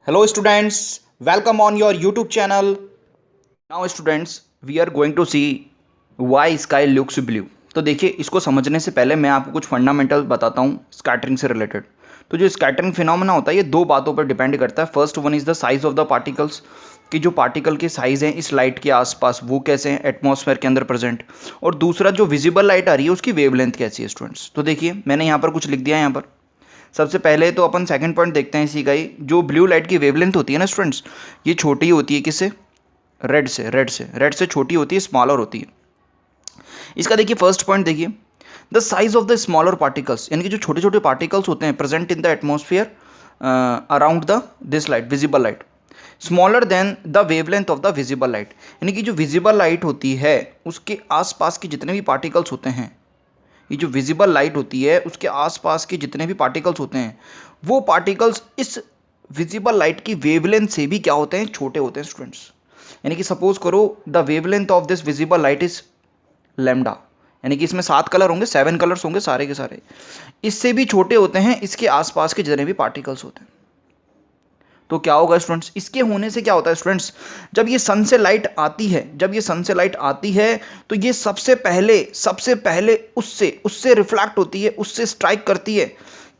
Hello students, welcome on your YouTube channel. Now students, we are going to see why sky looks blue. तो देखिए, इसको समझने से पहले मैं आपको कुछ फंडामेंटल बताता हूँ स्कैटरिंग से रिलेटेड। तो जो स्कैटरिंग फिनोमेना होता है ये दो बातों पर डिपेंड करता है। First one is the size of the particles, कि जो पार्टिकल के साइज़ हैं इस लाइट के आसपास वो कैसे हैं एटमॉस्फेयर के अंदर प्रेजेंट, और दूसरा जो विजिबल लाइट आ रही है उसकी वेवलेंथ कैसी है स्टूडेंट्स। तो देखिए, मैंने यहाँ पर कुछ लिख दिया है। यहाँ पर सबसे पहले तो अपन सेकंड पॉइंट देखते हैं इसी का ही। जो ब्लू लाइट की वेवलेंथ होती है ना स्टूडेंट्स, ये छोटी होती है किससे? रेड से छोटी होती है, स्मॉलर होती है। इसका देखिए फर्स्ट पॉइंट देखिए, the size of the smaller particles, यानी कि जो छोटे छोटे पार्टिकल्स होते हैं present in the atmosphere around the this light, visible light, smaller than the wavelength of the visible light. यानी कि जो विजिबल लाइट होती है उसके आसपास के जितने भी पार्टिकल्स होते हैं, ये जो विजिबल लाइट होती है उसके आसपास के जितने भी पार्टिकल्स होते हैं वो पार्टिकल्स इस विजिबल लाइट की वेवलेंथ से भी क्या होते हैं? छोटे होते हैं स्टूडेंट्स। यानी कि सपोज करो the wavelength of this visible light is lambda, यानी कि इसमें 7 कलर होंगे, 7 कलर्स होंगे सारे के सारे, इससे भी छोटे होते हैं इसके आसपास के जितने भी पार्टिकल्स होते हैं। तो क्या होगा स्टूडेंट्स? इसके होने से क्या होता है स्टूडेंट्स, जब ये सन से लाइट आती है तो ये सबसे पहले उससे रिफ्लेक्ट होती है, उससे स्ट्राइक करती है।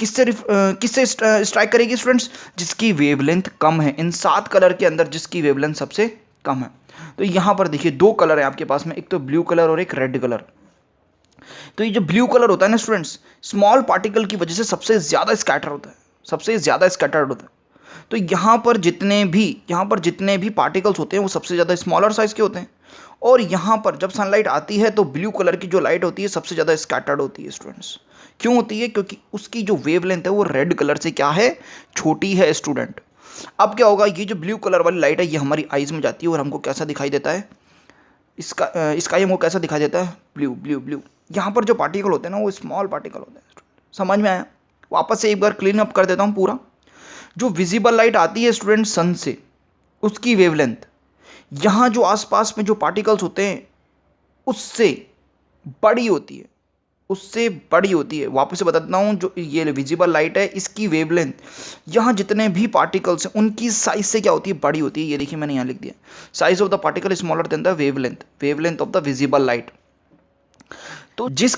किससे स्ट्राइक करेगी स्टूडेंट्स? जिसकी वेवलेंथ कम है, इन 7 कलर के अंदर जिसकी वेवलेंथ सबसे कम है। तो यहाँ पर देखिए 2 कलर है आपके पास में, एक तो ब्लू कलर और एक रेड कलर। तो ये जो ब्लू कलर होता है ना स्टूडेंट्स, स्मॉल पार्टिकल की वजह से सबसे ज़्यादा स्कैटर्ड होता है। तो यहाँ पर जितने भी पार्टिकल्स होते हैं वो सबसे ज़्यादा स्मॉलर साइज के होते हैं, और यहाँ पर जब सनलाइट आती है तो ब्लू कलर की जो लाइट होती है सबसे ज़्यादा स्कैटर्ड होती है स्टूडेंट्स। क्यों होती है? क्योंकि उसकी जो वेवलेंथ है वो रेड कलर से क्या है? छोटी है स्टूडेंट। अब क्या होगा, ये जो ब्लू कलर वाली लाइट है ये हमारी आइज़ में जाती है और हमको कैसा दिखाई देता है? इसका हमको कैसा दिखाई देता है? ब्लू। यहाँ पर जो पार्टिकल होते हैं ना वो स्मॉल पार्टिकल होते हैं। समझ में आया? वापस से एक बार क्लीन अप कर देता हूँ पूरा। जो विजिबल लाइट आती है स्टूडेंट सन से, उसकी वेवलेंथ यहाँ जो आसपास में जो पार्टिकल्स होते हैं उससे बड़ी होती है। वापस से बता देता हूँ, जो ये विजिबल लाइट है इसकी वेवलेंथ यहाँ जितने भी पार्टिकल्स हैं उनकी साइज से क्या होती है? बड़ी होती है। ये देखिए मैंने यहाँ लिख दिया, size of the particle smaller than the wavelength of the visible light. तो जिस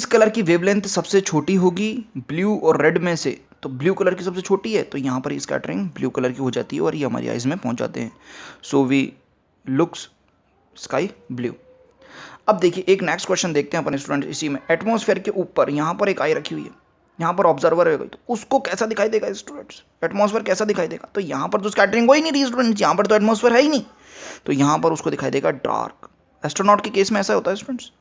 कलर की वेवलेंथ सबसे छोटी होगी ब्लू और रेड में से, तो ब्लू कलर की सबसे छोटी है, तो यहाँ पर स्कैटरिंग ब्लू कलर की हो जाती है और ये हमारी आइज़ में पहुँच जाते हैं। So we looks sky blue. अब देखिए एक नेक्स्ट क्वेश्चन देखते हैं अपन स्टूडेंट। इसी में एटमॉस्फेयर के ऊपर यहाँ पर एक आई रखी हुई है, यहाँ पर ऑब्जर्वर है, तो उसको कैसा दिखाई देगा स्टूडेंट्स? एटमॉस्फेयर कैसा दिखाई देगा? तो यहाँ पर तो स्कैटरिंग हो ही नहीं रही स्टूडेंट्स, यहाँ पर तो एटमॉस्फेयर है ही नहीं, तो यहाँ पर उसको दिखाई देगा डार्क। एस्ट्रोनॉट के केस में ऐसा होता है स्टूडेंट्स,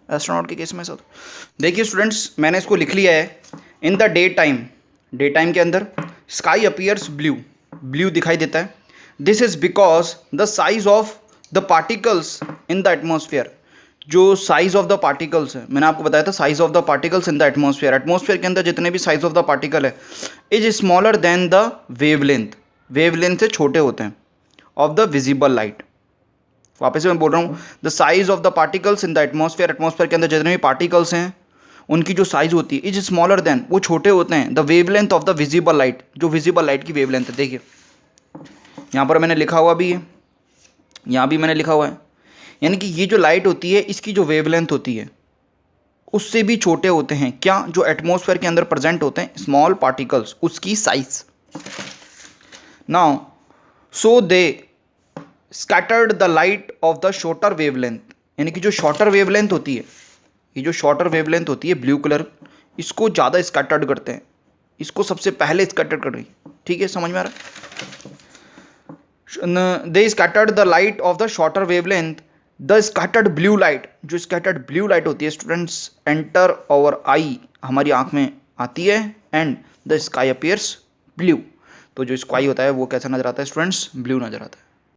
देखिए स्टूडेंट्स मैंने इसको लिख लिया है। इन द डे टाइम के अंदर स्काई अपीयर्स ब्लू दिखाई देता है। This is because the size of the particles in the atmosphere, जो साइज ऑफ द पार्टिकल्स है, मैंने आपको बताया था size of the particles in the atmosphere के अंदर जितने भी साइज ऑफ द पार्टिकल है is smaller than the wavelength से छोटे होते हैं ऑफ द विजिबल लाइट। वापस से मैं बोल रहा हूँ, the size of the particles in the atmosphere के अंदर जितने भी पार्टिकल्स हैं उनकी जो साइज होती है इज स्मॉलर देन, वो छोटे होते हैं the wavelength of the visible light, जो विजिबल लाइट की वेवलेंथ है। देखिए यहाँ पर मैंने लिखा हुआ भी है, यहाँ भी मैंने लिखा हुआ है, यानी कि ये जो लाइट होती है इसकी जो वेवलेंथ होती है उससे भी छोटे होते हैं क्या? जो एटमॉस्फेयर के अंदर प्रेजेंट होते हैं स्मॉल पार्टिकल्स, उसकी size. Now so they scattered the light of the shorter wavelength, यानी कि जो शॉर्टर वेवलेंथ होती है, ये जो शॉर्टर वेवलेंथ होती है ब्लू कलर, इसको ज़्यादा स्कैटर्ड करते हैं, इसको सबसे पहले स्कैटर्ड कर रही। ठीक है, समझ में आ रहा है? They scattered the light of the shorter wavelength, the scattered blue light, जो स्कैटर्ड ब्लू लाइट होती है स्टूडेंट्स एंटर आवर आई, हमारी आंख में आती है, and the sky appears blue, तो जो स्काई होता है वो कैसा नजर आता है स्टूडेंट्स? ब्लू नजर आता है।